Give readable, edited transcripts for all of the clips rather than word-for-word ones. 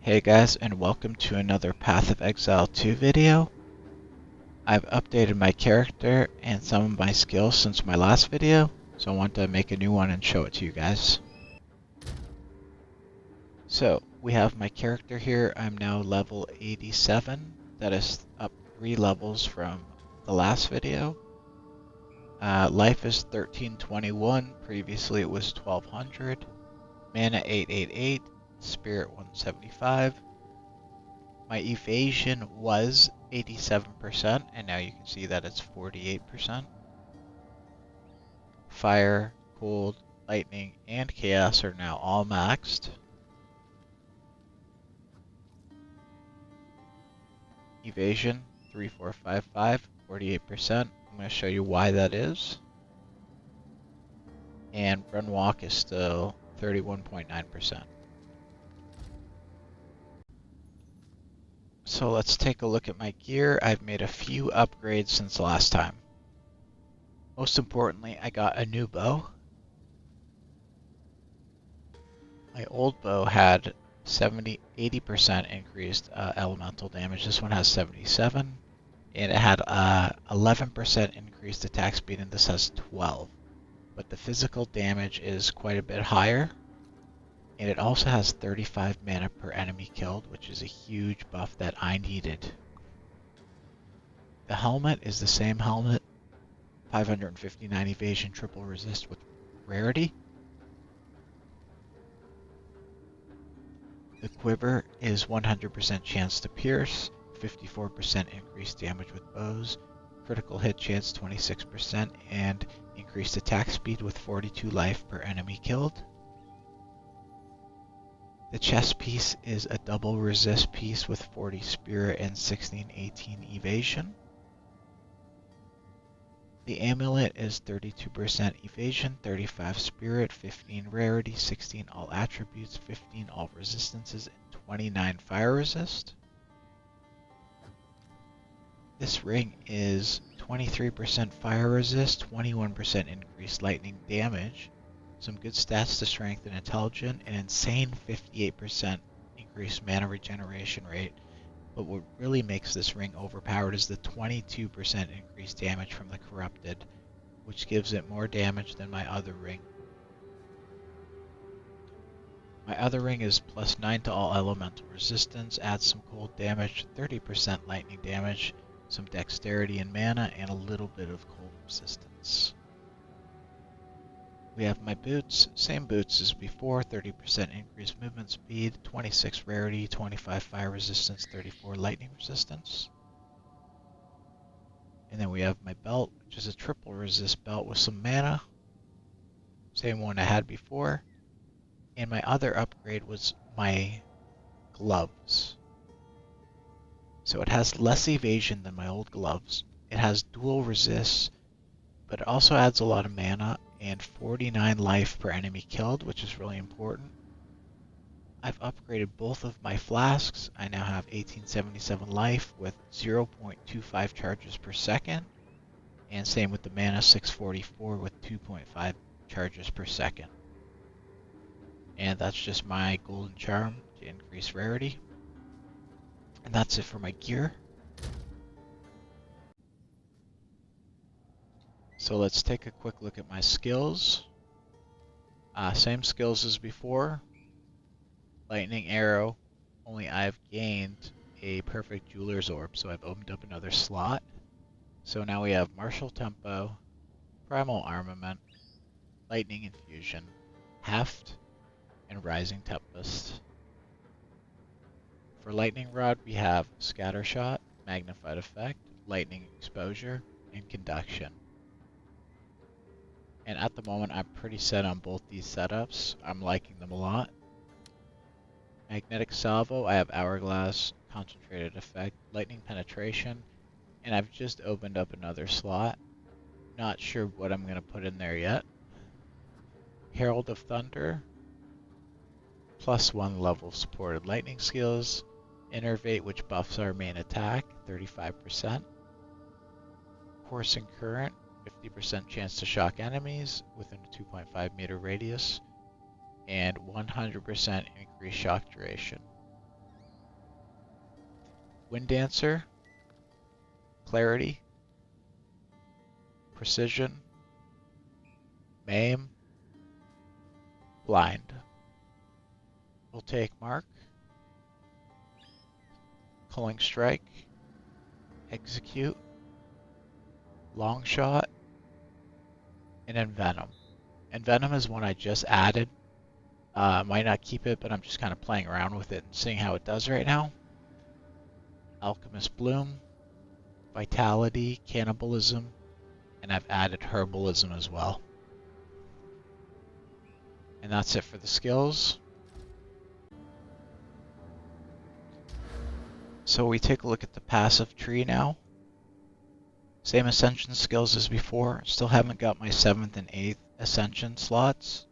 Hey guys, and welcome to another Path of Exile 2 video. I've updated my character and some of my skills since my last video, so I want to make a new one and show it to you guys. So, we have my character here. I'm now level 87. That is up 3 levels from the last video. Life is 1321, previously it was 1200. Mana 888, Spirit 175. My evasion was 87%, and now you can see that it's 48%. Fire, cold, lightning, and chaos are now all maxed. Evasion, 3455, 48%. I'm going to show you why that is. And run walk is still 31.9%. So let's take a look at my gear. I've made a few upgrades since last time. Most importantly, I got a new bow. My old bow had 80% increased elemental damage. This one has 77, and it had 11% increased attack speed, and this has 12. But the physical damage is quite a bit higher, and it also has 35 mana per enemy killed, which is a huge buff that I needed. The helmet is the same helmet, 559 evasion, triple resist with rarity. The quiver is 100% chance to pierce, 54% increased damage with bows, critical hit chance 26%, and increased attack speed with 42 life per enemy killed. The chest piece is a double resist piece with 40 spirit and 16-18 evasion. The amulet is 32% evasion, 35 spirit, 15 rarity, 16 all attributes, 15 all resistances, and 29 fire resist. This ring is 23% fire resist, 21% increased lightning damage, some good stats to strength and intelligence, an insane 58% increased mana regeneration rate. But what really makes this ring overpowered is the 22% increased damage from the Corrupted, which gives it more damage than my other ring. My other ring is plus 9 to all elemental resistance, adds some cold damage, 30% lightning damage, some dexterity and mana, and a little bit of cold resistance. We have my boots, same boots as before, 30% increased movement speed, 26 rarity, 25 fire resistance, 34 lightning resistance. And then we have my belt, which is a triple resist belt with some mana. Same one I had before. And my other upgrade was my gloves. So it has less evasion than my old gloves. It has dual resists, but it also adds a lot of mana and 49 life per enemy killed, which is really important. I've upgraded both of my flasks. I now have 1877 life with 0.25 charges per second, and same with the mana, 644 with 2.5 charges per second. And that's just my golden charm to increase rarity. And that's it for my gear. So let's take a quick look at my skills. Same skills as before. Lightning arrow, only I've gained a perfect jeweler's orb, so I've opened up another slot. So now we have martial tempo, primal armament, lightning infusion, heft, and rising tempest. For lightning rod, we have scatter shot, magnified effect, lightning exposure, and conduction. And at the moment, I'm pretty set on both these setups. I'm liking them a lot. Magnetic salvo, I have hourglass, concentrated effect, lightning penetration, and I've just opened up another slot. Not sure what I'm going to put in there yet. Herald of Thunder, +1 level supported lightning skills. Innervate, which buffs our main attack, 35%. Coursing Current, 50% chance to shock enemies within a 2.5 meter radius, and 100% increased shock duration. Wind Dancer, Clarity, Precision, Maim, Blind. We'll take Mark, Culling Strike, Execute, Long Shot, and then Venom. And Venom is one I just added. Might not keep it, but I'm just kind of playing around with it and seeing how it does right now. Alchemist Bloom, Vitality, Cannibalism, and I've added Herbalism as well. And that's it for the skills. So we take a look at the passive tree now. Same ascension skills as before. Still haven't got my 7th and 8th ascension slots,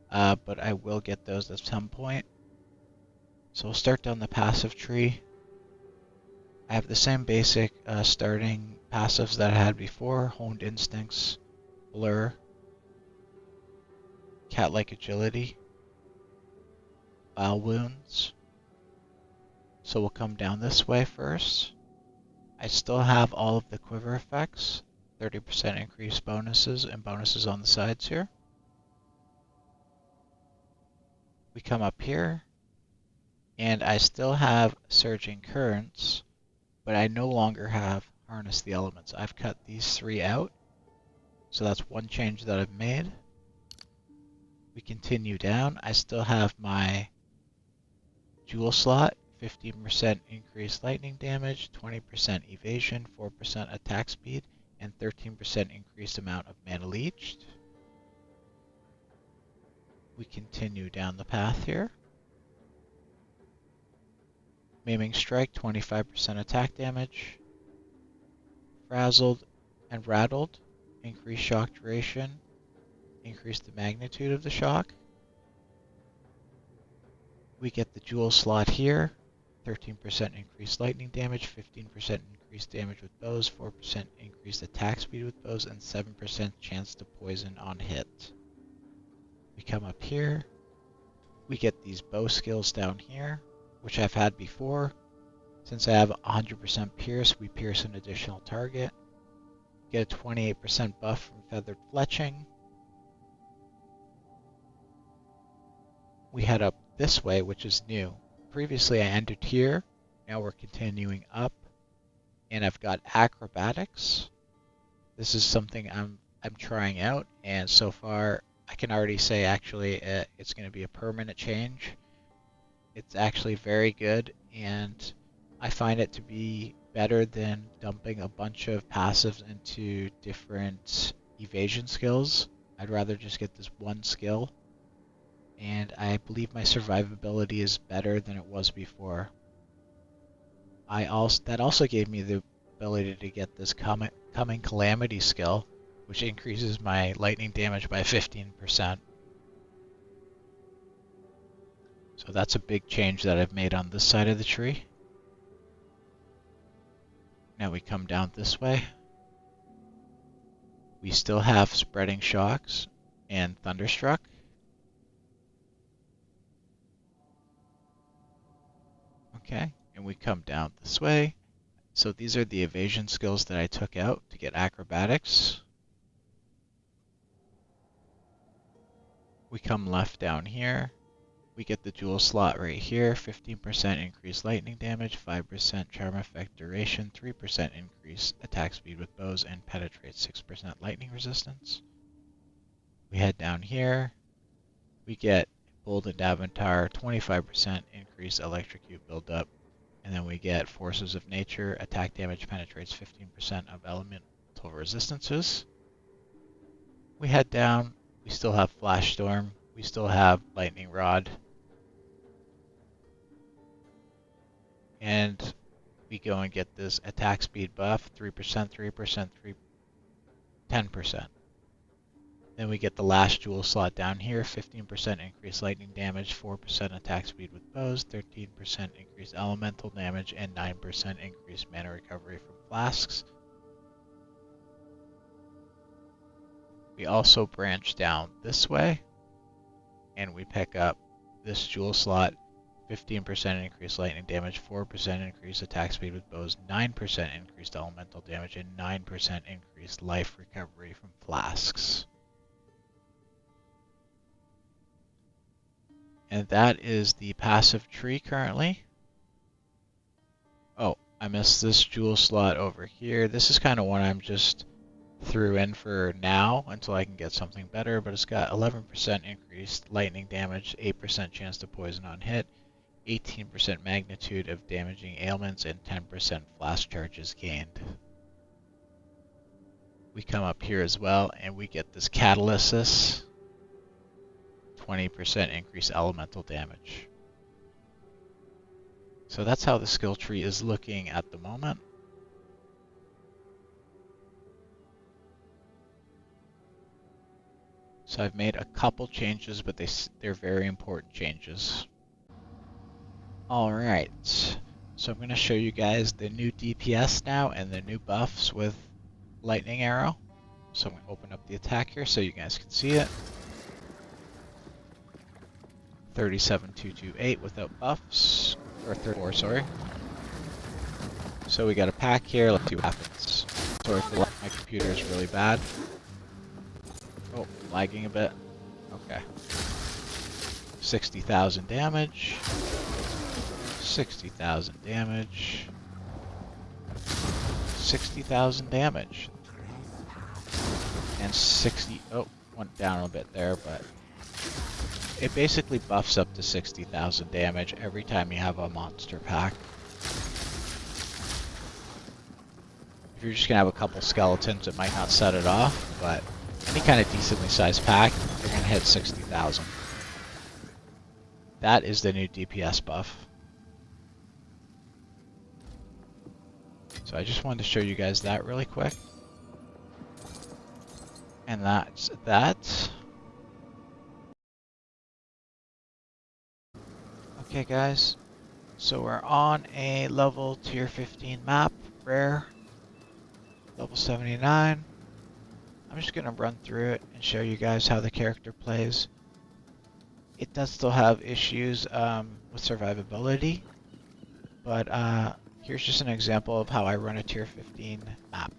but I will get those at some point. So we'll start down the passive tree. I have the same basic starting passives that I had before: Honed Instincts, Blur, Cat-like Agility, Vile Wounds. So we'll come down this way first. I still have all of the quiver effects, 30% increased bonuses and bonuses on the sides here. We come up here, and I still have Surging Currents, but I no longer have Harness the Elements. I've cut these 3 out, so that's one change that I've made. We continue down. I still have my Jewel slot, 15% increased lightning damage, 20% evasion, 4% attack speed, and 13% increased amount of mana leached. We continue down the path here. Maiming Strike, 25% attack damage. Frazzled and Rattled, increase shock duration, increase the magnitude of the shock. We get the Jewel slot here, 13% increased lightning damage, 15% increased damage with bows, 4% increased attack speed with bows, and 7% chance to poison on hit. We come up here, we get these bow skills down here, which I've had before. Since I have 100% pierce, we pierce an additional target. Get a 28% buff from Feathered Fletching. We head up this way, which is new. Previously I ended here, now we're continuing up, and I've got Acrobatics. This is something I'm trying out, and so far I can already say actually it's going to be a permanent change. It's actually very good, and I find it to be better than dumping a bunch of passives into different evasion skills. I'd rather just get this one skill, and I believe my survivability is better than it was before. That also gave me the ability to get this Coming Calamity skill, which increases my lightning damage by 15%. So that's a big change that I've made on this side of the tree. Now we come down this way. We still have Spreading Shocks and Thunderstruck. Okay, and we come down this way. So these are the evasion skills that I took out to get Acrobatics. We come left down here. We get the Jewel slot right here, 15% increased lightning damage, 5% charm effect duration, 3% increased attack speed with bows, and penetrate 6% lightning resistance. We head down here. We get Boldened Avatar, 25% increased electrocute buildup, and then we get Forces of Nature, attack damage penetrates 15% of elemental resistances. We head down. We still have Flash Storm. We still have Lightning Rod. And we go and get this attack speed buff, 3%, 3%, 10%. Then we get the last Jewel slot down here, 15% increased lightning damage, 4% attack speed with bows, 13% increased elemental damage, and 9% increased mana recovery from flasks. We also branch down this way, and we pick up this Jewel slot, 15% increased lightning damage, 4% increased attack speed with bows, 9% increased elemental damage, and 9% increased life recovery from flasks. And that is the passive tree currently. Oh, I missed this jewel slot over here. This is kind of one I'm just threw in for now until I can get something better, but it's got 11% increased lightning damage, 8% chance to poison on hit, 18% magnitude of damaging ailments, and 10% flash charges gained. We come up here as well and we get this catalysis, 20% increased elemental damage. So that's how the skill tree is looking at the moment. So I've made a couple changes, but they're very important changes. Alright, so I'm going to show you guys the new DPS now and the new buffs with lightning arrow. So I'm going to open up the attack here so you guys can see it. 37228 without buffs, or 34, sorry. So we got a pack here, let's see what happens. Sorry for that, my computer is really bad. Oh, lagging a bit. Okay. 60,000 damage. 60,000 damage. 60,000 damage. And 60, oh, went down a bit there, but it basically buffs up to 60,000 damage every time you have a monster pack. If you're just gonna have a couple skeletons, it might not set it off, but any kind of decently sized pack, you're gonna hit 60,000. That is the new DPS buff. So I just wanted to show you guys that really quick. And that's that. Okay guys, so we're on a level tier 15 map, rare, level 79. I'm just gonna run through it and show you guys how the character plays. It does still have issues with survivability, but here's just an example of how I run a tier 15 map.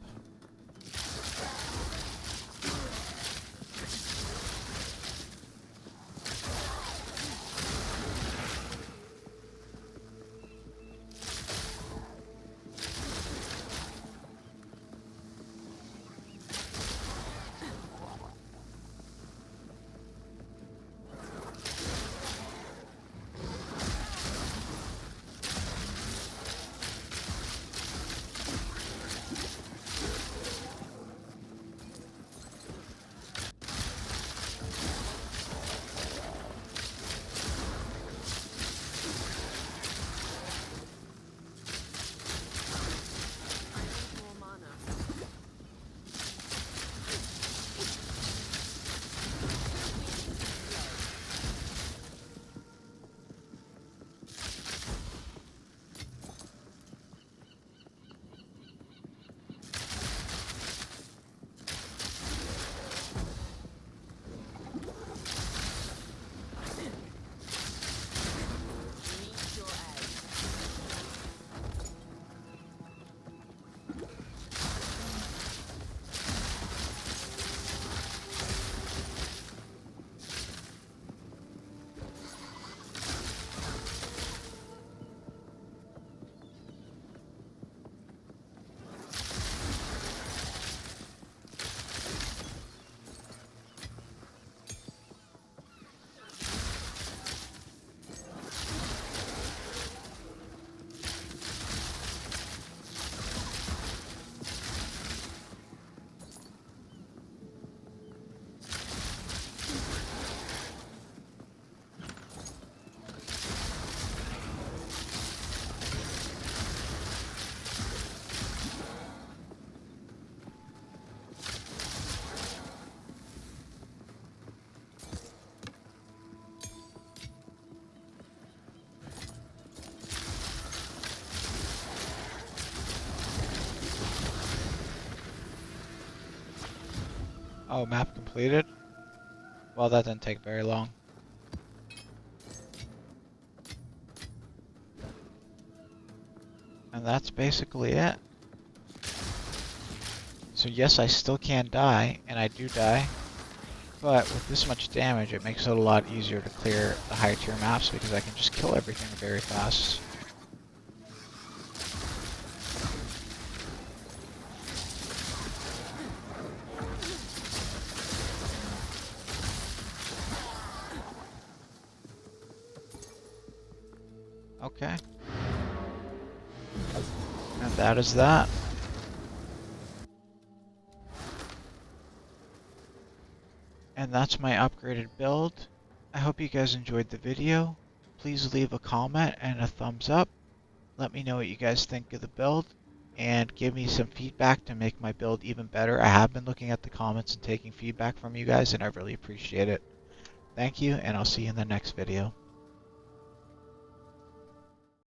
Oh, map completed? Well, that didn't take very long. And that's basically it. So yes, I still can die, and I do die. But with this much damage, it makes it a lot easier to clear the higher tier maps because I can just kill everything very fast. Okay. And that is that. And that's my upgraded build. I hope you guys enjoyed the video. Please leave a comment and a thumbs up. Let me know what you guys think of the build and give me some feedback to make my build even better. I have been looking at the comments and taking feedback from you guys, and I really appreciate it. Thank you, and I'll see you in the next video.